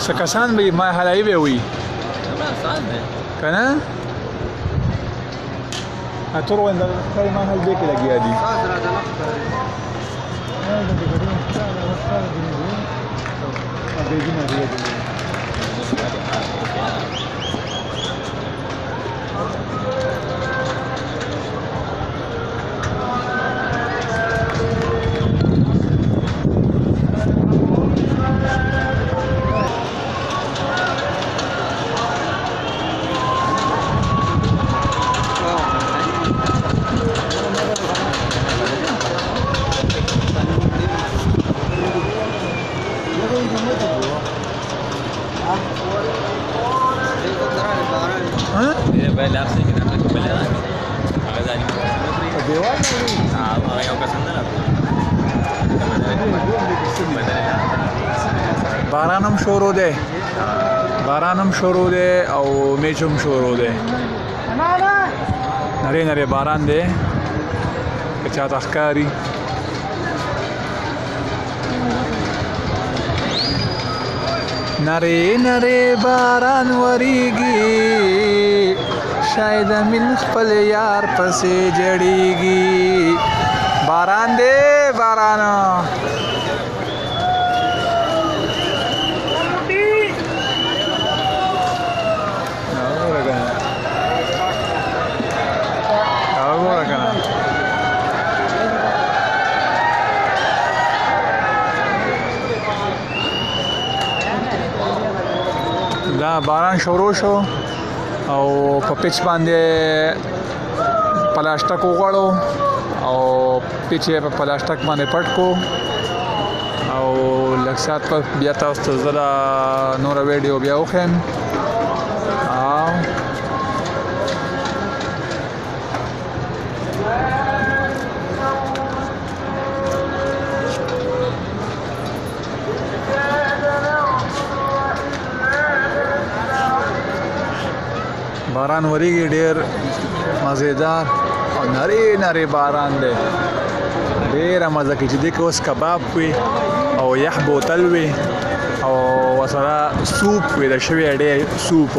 څه کسان به ما حلایي به وي که نه ټول وایي دغه ښکاري ما حل دې کې لګیا دي باران هم شروع دی او میچ هم شروع دی نری نری باران دی که چاته ښکاري نری نری باران وریږي شاید من خپل یار پسې جړیږي باران دی باران دا باران شروع شو او په پیچ باندې پلاسټک وغوړو او پیچ یې په پلاسټک باندې پټ کو او لږ ساعت په بیا تاسو ته زه دا نوره ویډیو بیا وښیم باران وریږي ډېر مزیدار او نری نری باران دی ډېره مزه کوي چې دې کې اوس کباب وي او یخ بوتل وي او ورسره سوپ وي د شوي اډې سوپ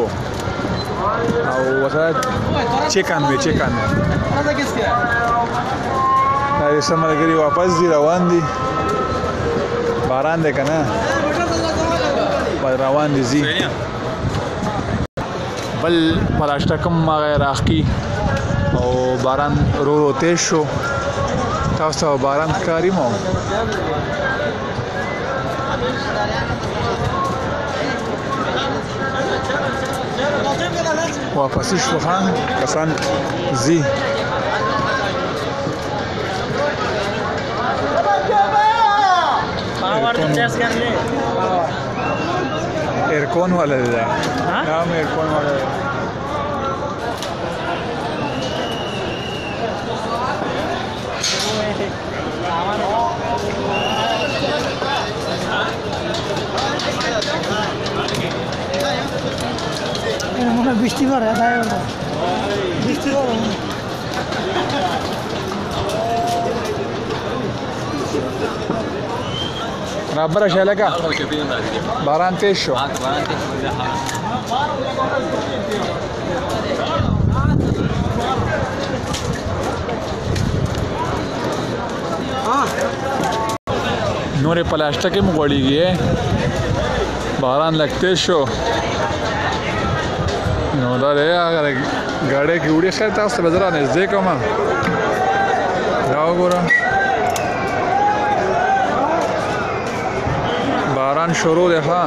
او ورسره چکن وي چکن دا یې څه ملګري واپس دي روان دي باران دی که نه روان دي ځي بل پلاسټک هم هغه راښکي او باران رو رو تیز شو تاسو ته باران ښکاري مو واپسې شو خان کسان ځي ایرکون والا دی دا هم ایرکون والا دی বৃষ্টি পড়ে তাই বৃষ্টি পড়ে برابر شه لکه باران تیز شو نور پلاسټک هم غوړیږي باران لګ تیز شو نو دا دی هغه ګاډی کې وړي خیر تاسو به زه رانږدې کوم دا وګوره باران شروع دی ښه